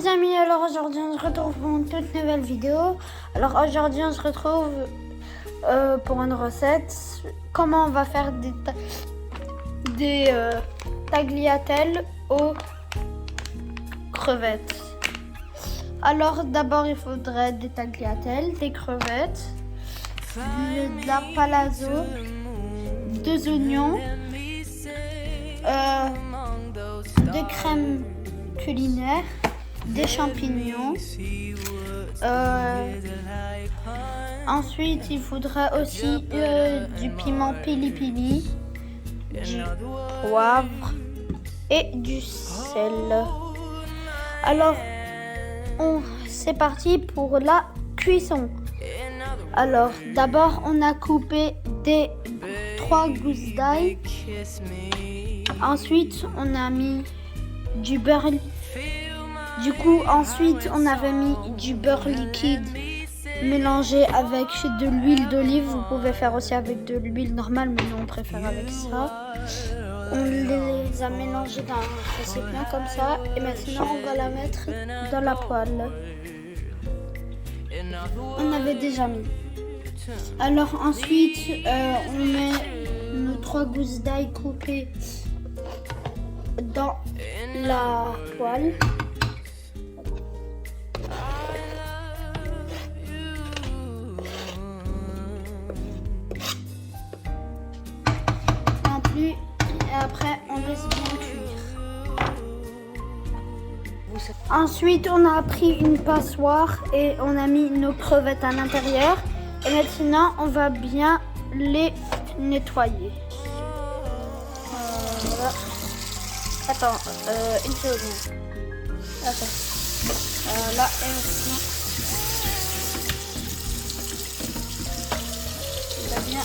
les amis, alors aujourd'hui on se retrouve pour une toute nouvelle vidéo. Alors aujourd'hui on se retrouve pour une recette. Comment on va faire des tagliatelles aux crevettes. Alors d'abord il faudrait des tagliatelles, des crevettes, de la palazzo, 2 oignons, de crème culinaire, des champignons. Ensuite, il faudra aussi du piment pili-pili, du poivre et du sel. Alors, c'est parti pour la cuisson. Alors, d'abord, on a coupé 3 gousses d'ail. Ensuite, on a mis du beurre. Du coup, ensuite, on avait mis du beurre liquide mélangé avec de l'huile d'olive. Vous pouvez faire aussi avec de l'huile normale, mais nous, on préfère avec ça. On les a mélangés dans un récipient comme ça. Et maintenant, on va la mettre dans la poêle. On avait déjà mis. Alors ensuite, on met nos 3 gousses d'ail coupées dans la poêle. Et après, on laisse bien cuire. Ensuite, on a pris une passoire et on a mis nos crevettes à l'intérieur. Et maintenant, on va bien les nettoyer. Voilà. Attends, une seconde. Attends. Là, et maintenant, on va bien.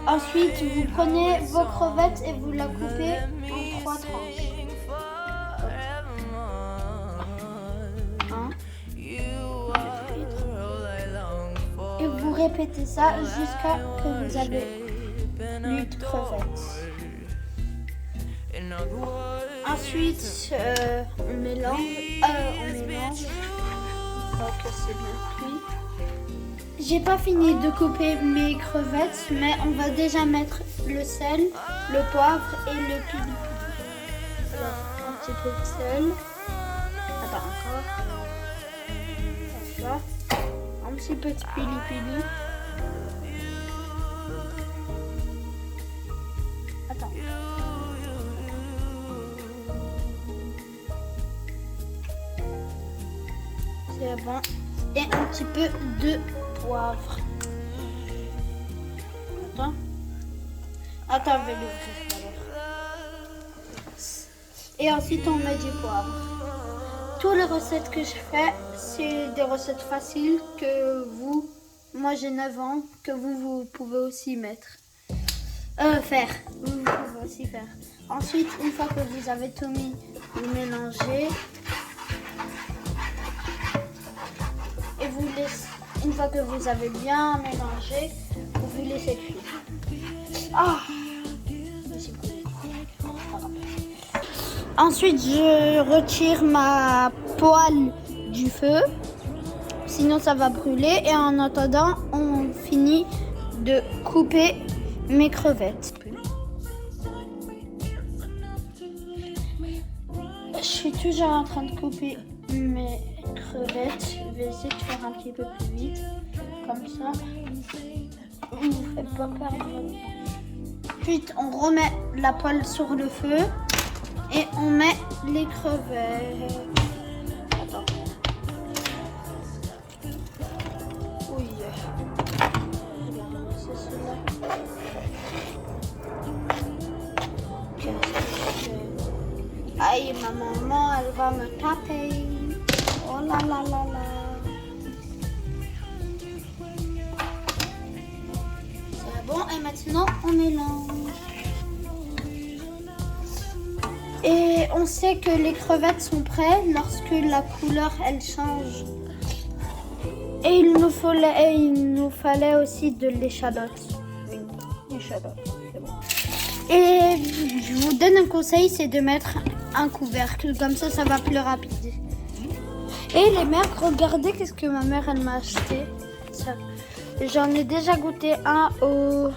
Ensuite, vous prenez vos crevettes et vous la coupez en 3 tranches. Et vous répétez ça jusqu'à ce que vous avez plus de crevettes. Ensuite, on mélange. Une fois que c'est bien cuit. J'ai pas fini de couper mes crevettes, mais on va déjà mettre le sel, le poivre et le pili. Un petit peu de sel. Attends, encore. Voilà. Un petit peu de pili. Attends. C'est bon. Et un petit peu de poivre. Attends, je vais l'ouvrir d'abord. Et ensuite, on met du poivre. Toutes les recettes que je fais, c'est des recettes faciles que moi j'ai 9 ans, que vous pouvez aussi faire. Vous pouvez aussi faire. Ensuite, une fois que vous avez tout mis, vous mélangez. Et vous laissez, une fois que vous avez bien mélangé, vous laissez cuire. Ensuite, je retire ma poêle du feu, sinon ça va brûler. Et en attendant, on finit de couper mes crevettes. Je suis toujours en train de couper mes crevettes. Je vais essayer de faire un petit peu plus vite, comme ça. Vous faites pas perdre votre temps. Ensuite, on remet la poêle sur le feu et on met les crevettes. Attends. Oui. C'est cela. Qu'est-ce que je fais? Aïe, ma maman, elle va me taper. Oh là là là là. C'est bon, et maintenant on mélange. Et on sait que les crevettes sont prêtes lorsque la couleur elle change. Et il nous fallait aussi de l'échalote. Une échalote, c'est bon. Et je vous donne un conseil, c'est de mettre un couvercle. Comme ça va plus rapide. Et les mères, regardez qu'est-ce que ma mère elle m'a acheté. Ça. J'en ai déjà goûté un au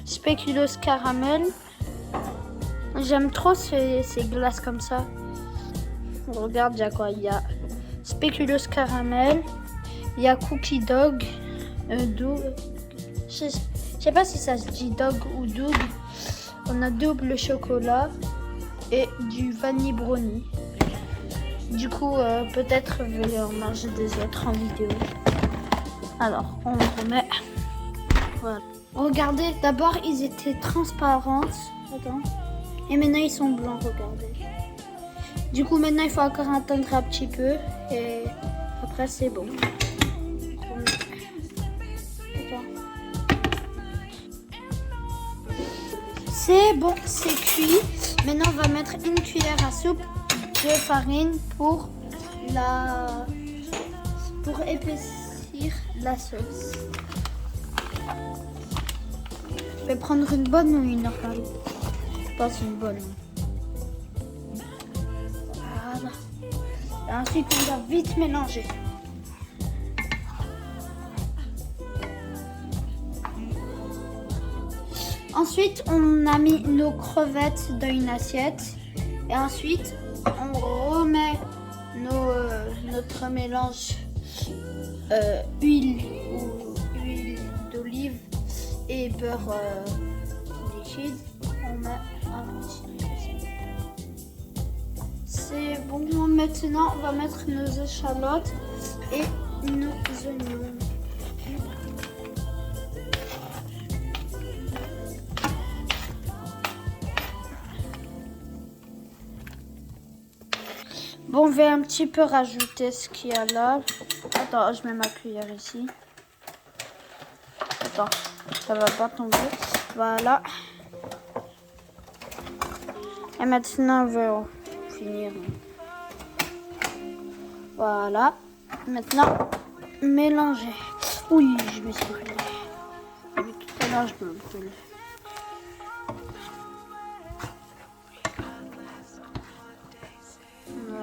spéculoos caramel. J'aime trop ces glaces comme ça. Regarde, il y a quoi? Il y a spéculoos caramel, il y a cookie dog, je sais pas si ça se dit dog ou double. On a double chocolat et du vanille brownie. Du coup, peut-être je vais en manger des autres en vidéo. Alors, on remet. Voilà. Regardez, d'abord ils étaient transparentes. Attends. Et maintenant ils sont blancs, regardez. Du coup, maintenant il faut encore attendre un petit peu. Et après, c'est bon. Attends. C'est bon, c'est cuit. Maintenant, on va mettre une cuillère à soupe de farine pour épaissir la sauce. Je vais prendre une bonne ou une normale. Je pense une bonne. Voilà. Et ensuite, on doit vite mélanger. Ensuite, on a mis nos crevettes dans une assiette. Et ensuite, on remet notre mélange huile d'olive et beurre liquide. On met un petit. C'est bon. Maintenant, on va mettre nos échalotes et nos oignons. Bon, on va un petit peu rajouter ce qu'il y a là. Attends, je mets ma cuillère ici. Attends, ça va pas tomber. Voilà. Et maintenant, on va finir. Voilà. Maintenant, mélanger. Oui, je me suis brûlée. Depuis tout à l'heure, je me brûle.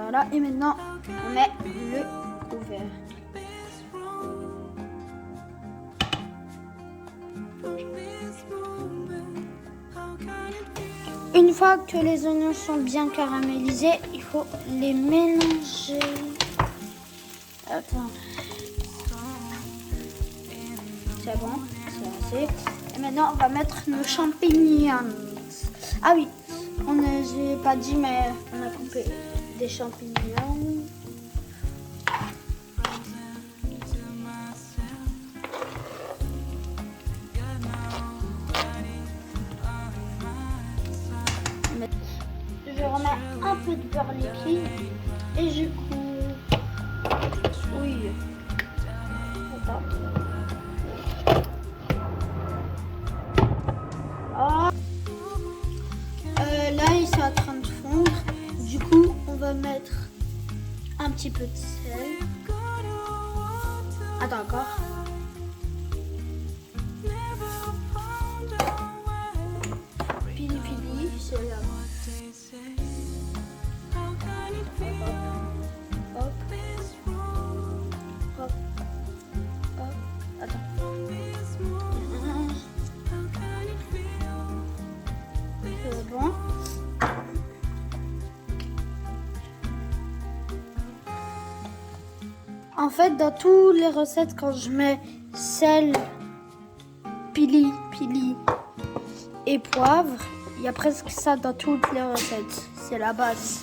Voilà, et maintenant on met le couvert. Une fois que les oignons sont bien caramélisés, il faut les mélanger. Attends. C'est bon, c'est assez. Et maintenant on va mettre nos champignons. Ah oui, j'ai pas dit, mais on a coupé des champignons. Je remets un peu de beurre liquide et je coupe. Oui. Attends. Oh. Là, ils sont en train de fondre. Du coup, on va mettre un petit peu de sel. Attends encore. Pili pili, c'est là. Hop. Hop. Hop. Attends. C'est bon. En fait, dans toutes les recettes, quand je mets sel, pili et poivre, il y a presque ça dans toutes les recettes. C'est la base.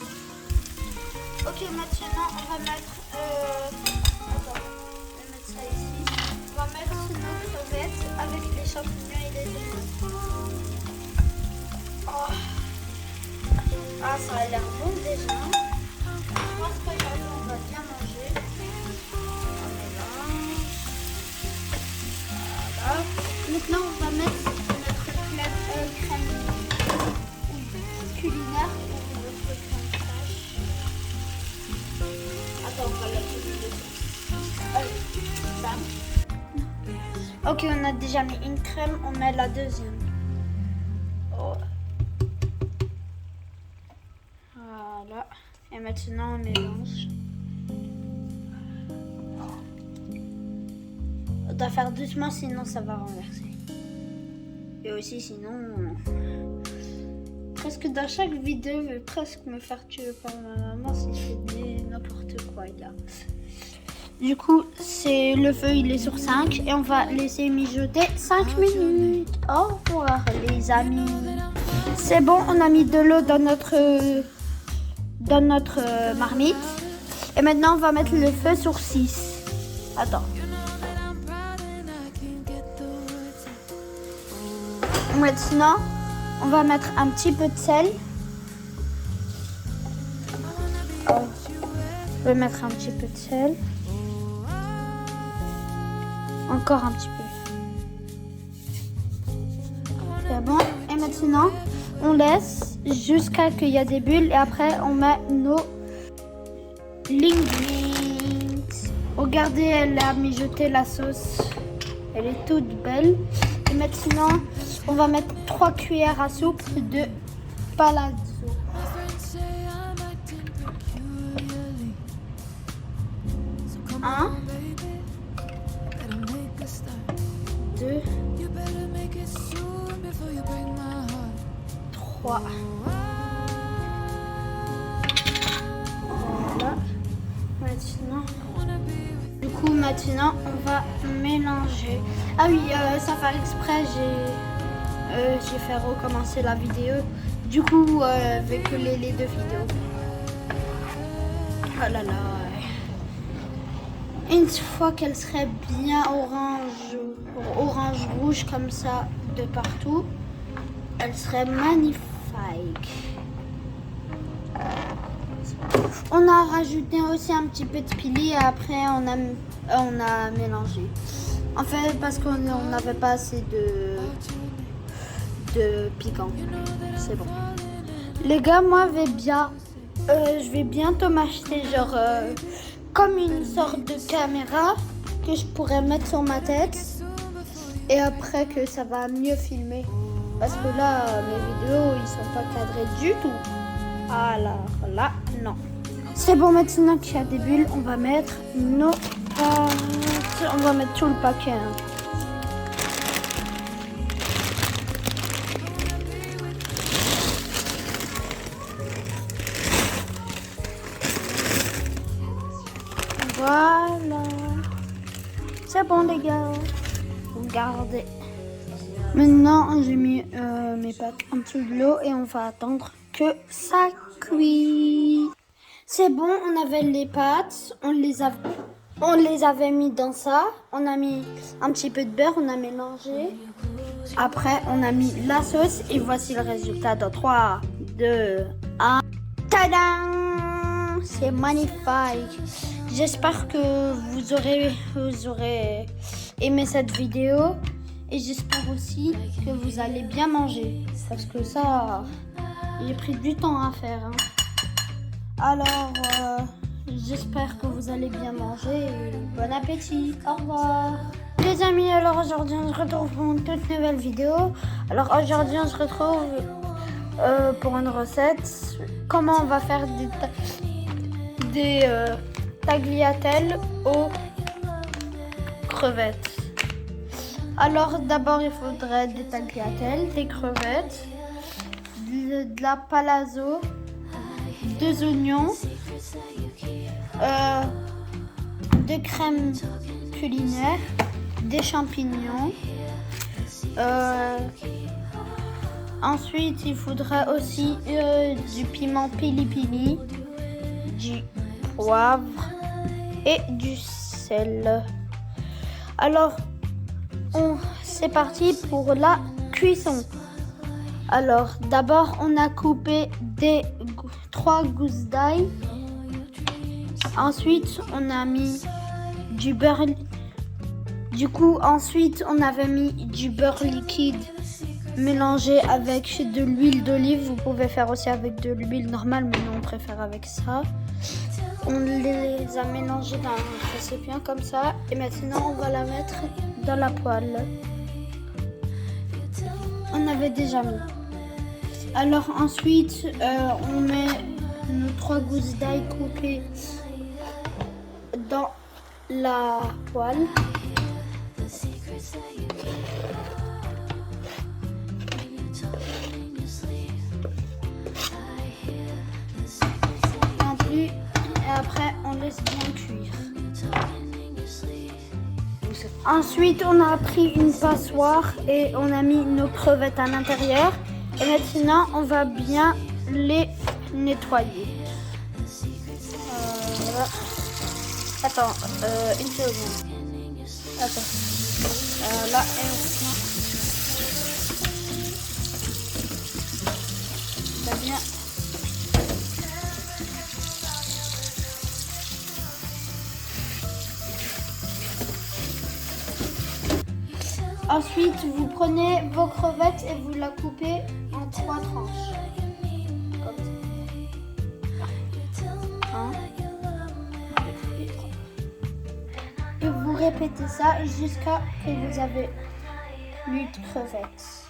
Ok, maintenant on va mettre... Attends, je vais mettre ça ici. On va mettre nos crevettes avec les champignons et les oignons. Oh. Ah, ça a l'air bon déjà. Je pense qu'aujourd'hui on va bien manger. Voilà. Maintenant on va mettre notre crème culinaire pour notre crème fraîche. Attends, on va la tourner. Allez, ça. qu'on a déjà mis une crème, on met la deuxième. Oh. Voilà. Et maintenant, on mélange. On doit faire doucement, sinon ça va renverser. Et aussi, sinon... Presque dans chaque vidéo, je vais presque me faire tuer par ma maman si je fais n'importe quoi là. Du coup, le feu il est sur 5 et on va laisser mijoter 5 minutes. Au revoir les amis. C'est bon, on a mis de l'eau dans notre marmite. Et maintenant, on va mettre le feu sur 6. Attends. Maintenant, on va mettre un petit peu de sel. Je vais mettre un petit peu de sel. Encore un petit peu. C'est bon. Et maintenant, on laisse jusqu'à qu'il y a des bulles. Et après, on met nos linguines. Regardez, elle a mijoté la sauce. Elle est toute belle. Et maintenant, on va mettre 3 cuillères à soupe de palazzo. 1, 2, 3. Voilà. Maintenant, on va mélanger. Ah oui, sans faire exprès, j'ai fait recommencer la vidéo. Du coup, avec les 2 vidéos. Oh là là. Une fois qu'elle serait bien orange rouge comme ça de partout, elle serait magnifique. On a rajouté aussi un petit peu de pili et après on a mélangé. En fait, parce qu'on n'avait pas assez de piquant. C'est bon. Les gars, moi je vais bientôt m'acheter genre comme une sorte de caméra que je pourrais mettre sur ma tête et après que ça va mieux filmer. Parce que là, mes vidéos, ils sont pas cadrés du tout. Alors là, non. C'est bon, maintenant qu'il y a des bulles, on va mettre nos pâtes. On va mettre tout le paquet. Hein. Voilà. C'est bon, les gars. Regardez. Maintenant, j'ai mis mes pâtes en dessous de l'eau et on va attendre que ça cuit. C'est bon, on avait les pâtes, on les avait mis dans ça. On a mis un petit peu de beurre, on a mélangé. Après, on a mis la sauce et voici le résultat dans 3, 2, 1. Tadam! C'est magnifique. J'espère que vous aurez aimé cette vidéo. Et j'espère aussi que vous allez bien manger. Parce que ça, j'ai pris du temps à faire. Hein. Alors, j'espère que vous allez bien manger. Et bon appétit. Au revoir. Les amis, alors aujourd'hui, on se retrouve pour une toute nouvelle vidéo. Alors aujourd'hui, on se retrouve pour une recette. Comment on va faire des tagliatelles aux crevettes. Alors d'abord il faudrait des tagliatelles, des crevettes, de la palazzo, 2 oignons, de crème culinaire, des champignons. Ensuite il faudrait aussi du piment pili-pili, du poivre et du sel. Alors c'est parti pour la cuisson. Alors d'abord on a coupé 3 gousses d'ail. Ensuite on a mis du beurre. Du coup ensuite on avait mis du beurre liquide mélangé avec de l'huile d'olive. Vous pouvez faire aussi avec de l'huile normale, mais nous on préfère avec ça. On les a mélangés dans un récipient comme ça. Et maintenant on va la mettre dans la poêle. On avait déjà mis. Alors ensuite, on met nos 3 gousses d'ail coupées dans la poêle. Et après, on laisse bien cuire. Ensuite, on a pris une passoire et on a mis nos crevettes à l'intérieur. Et maintenant, on va bien les nettoyer. Attends, une seconde. Attends. Là, et maintenant, on va bien. Ensuite, vous prenez vos crevettes et vous la coupez en 3 tranches. Comme ça. 1, 2, 3. Et vous répétez ça jusqu'à ce que vous avez plus de crevettes.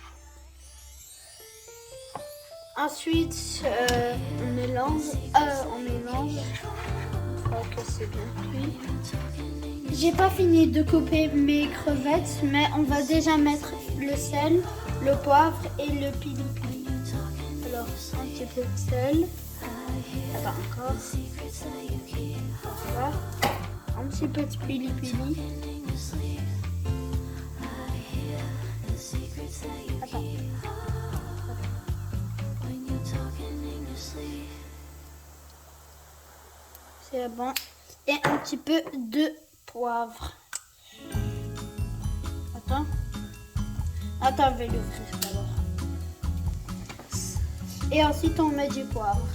Ensuite, on mélange. Une fois que c'est bien cuit. J'ai pas fini de couper mes crevettes, mais on va déjà mettre le sel, le poivre et le pili-pili. Alors, un petit peu de sel. Attends, encore. Voilà. Un petit peu de pili-pili. Attends. C'est bon. Et un petit peu de poivre. Attends, je vais l'ouvrir d'abord. Et ensuite, on met du poivre.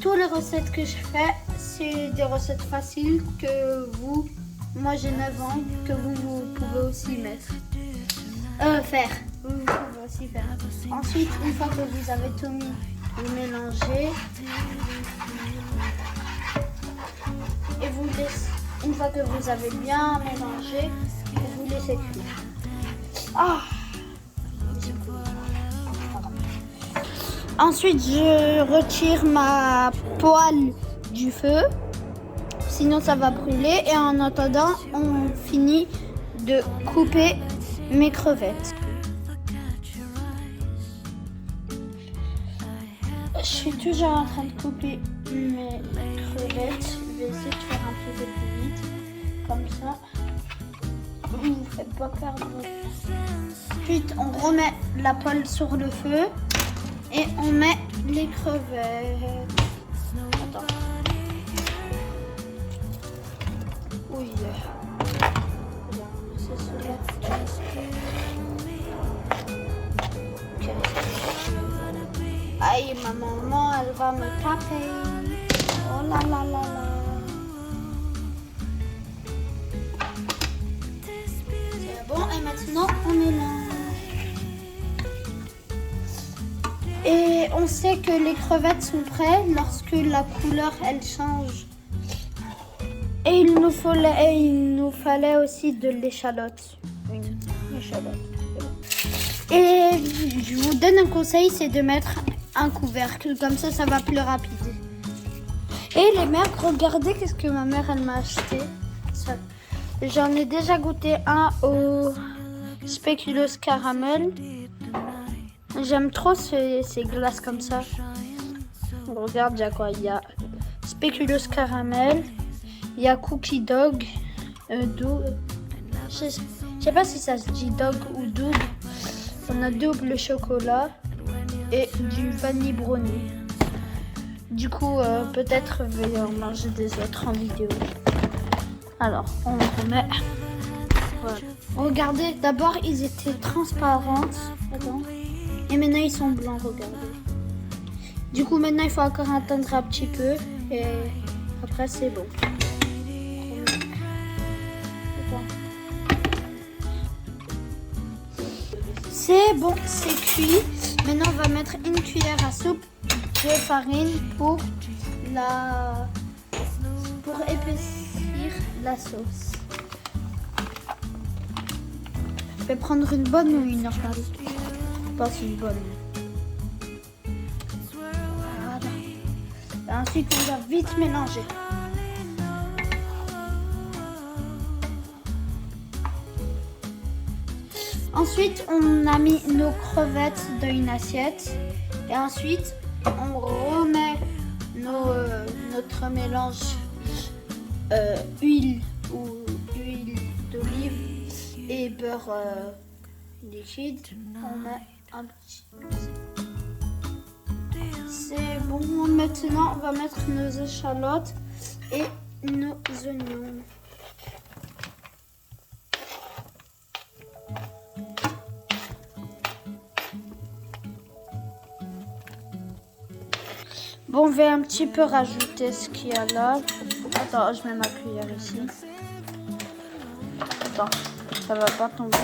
Toutes les recettes que je fais, c'est des recettes faciles que moi j'ai 9 ans, que vous pouvez aussi faire. Vous pouvez aussi faire. Ensuite, une fois que vous avez tout mis, vous mélangez. Et vous laissez. Une fois que vous avez bien mélangé, vous laissez cuire. Ensuite, je retire ma poêle du feu, sinon ça va brûler. Et en attendant, on finit de couper mes crevettes. Je suis toujours en train de couper mes crevettes. Je vais essayer de faire un peu plus vite. Comme ça. Vous ne faites pas perdre votre temps. Ensuite, on remet la poêle sur le feu. Et on met les crevettes. Attends. Oui. C'est celui-là. Aïe, ma maman, elle va me taper. Oh là là là là. C'est bon, et maintenant on mélange. Et on sait que les crevettes sont prêtes lorsque la couleur elle change. Et il nous fallait aussi de l'échalote. Une échalote. Et je vous donne un conseil, c'est de mettre un couvercle, comme ça ça va plus rapide. Et les mères, regardez qu'est-ce que ma mère elle m'a acheté. J'en ai déjà goûté un au spéculoos caramel. J'aime trop ces glaces comme ça. Regarde, il y a quoi? Il y a spéculoos caramel, il y a cookie dog, je sais pas si ça se dit dog ou double. On a double chocolat et du vanille brownie. Du coup, peut-être je vais en manger des autres en vidéo. Alors, on remet. Voilà. Regardez, d'abord ils étaient transparentes. Attends. Et maintenant ils sont blancs, regardez. Du coup, maintenant il faut encore attendre un petit peu. Et après, c'est bon. C'est bon, c'est cuit. Maintenant, on va mettre une cuillère à soupe de farine pour épaissir la sauce. Je vais prendre une bonne ou une normale? Je pense une bonne. Voilà. Et ensuite, on va vite mélanger. Ensuite, on a mis nos crevettes dans une assiette. Et ensuite, on remet notre mélange huile d'olive et beurre liquide. On met un petit. C'est bon. Maintenant, on va mettre nos échalotes et nos oignons. Bon, on va un petit peu rajouter ce qu'il y a là. Attends, je mets ma cuillère ici. Attends, ça va pas tomber.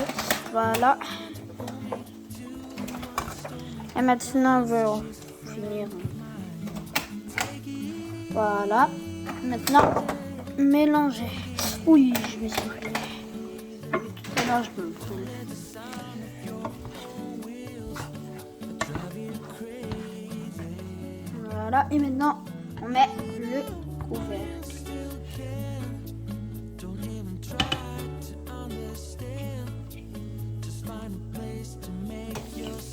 Voilà. Et maintenant, on va finir. Voilà. Maintenant, mélanger. Oui, je me suis brûlée. Tout à l'heure, je me brûle. Voilà, et maintenant on met le couvercle.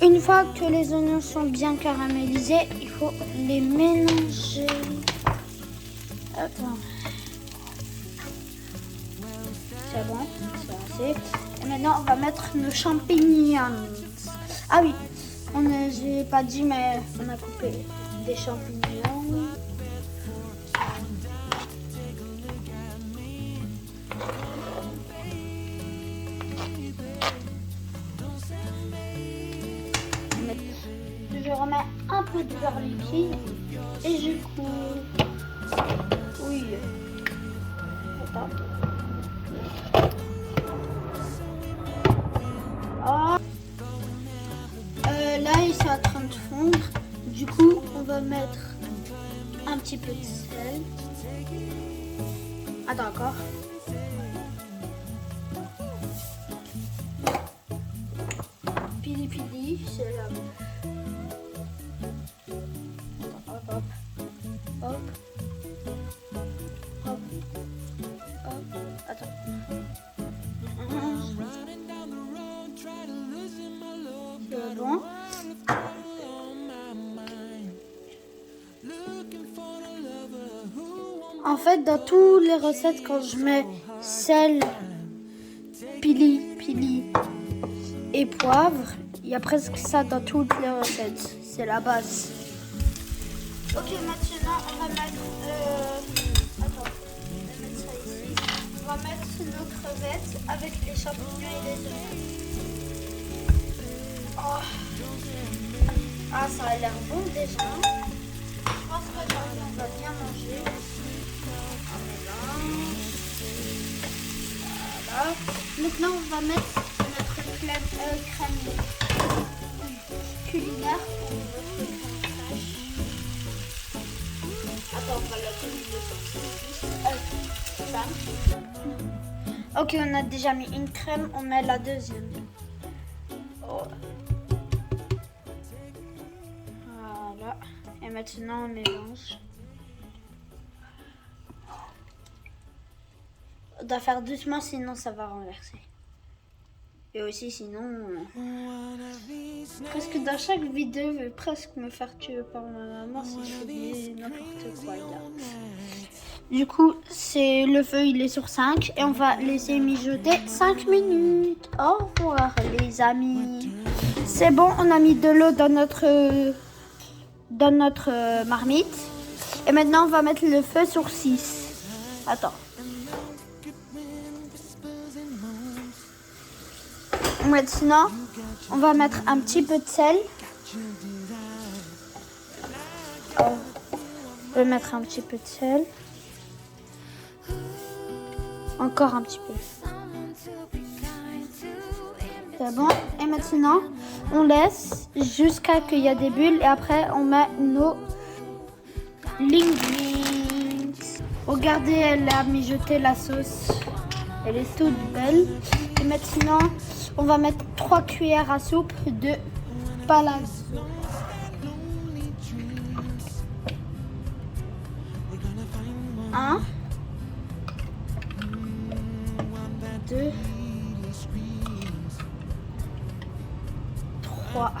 Une fois que les oignons sont bien caramélisés, il faut les mélanger. Attends. C'est bon, c'est assez. Et maintenant on va mettre nos champignons. Ah oui, j'ai pas dit, mais on a coupé des champignons. Je remets un peu de beurre liquide et je coupe. Oui. Attends. Oh. Là, ils sont en train de fondre. Du coup, on va mettre un petit peu de sel. Attends encore. Pili pili, c'est là. Hop, hop, hop, hop, hop. Attends. C'est bon. En fait, dans toutes les recettes, quand je mets sel, pili et poivre, il y a presque ça dans toutes les recettes. C'est la base. Ok, maintenant on va mettre. Attends, je vais mettre ça ici. On va mettre nos crevettes avec les champignons et les oignons. Oh. Ah, ça a l'air bon déjà. Je pense qu'aujourd'hui on va bien manger. Voilà. Maintenant on va mettre notre crème culinaire pour notre crème fraîche. Attends, on va la communiquer. Ok, on a déjà mis une crème, on met la deuxième. Oh. Voilà. Et maintenant on mélange. On doit faire doucement, sinon ça va renverser. Et aussi sinon, presque dans chaque vidéo, je vais presque me faire tuer par ma maman si je fais n'importe quoi là. Du coup, le feu il est sur 5 et on va laisser mijoter 5 minutes. Au revoir les amis. C'est bon, on a mis de l'eau dans notre marmite. Et maintenant on va mettre le feu sur 6. Attends. Maintenant, on va mettre un petit peu de sel. Je vais mettre un petit peu de sel. Encore un petit peu. C'est bon. Et maintenant, on laisse jusqu'à qu'il y a des bulles. Et après, on met nos linguines. Regardez, elle a mijoté la sauce. Elle est toute belle. Et maintenant, On va mettre 3 cuillères à soupe de palazzo. 1, 2, 3.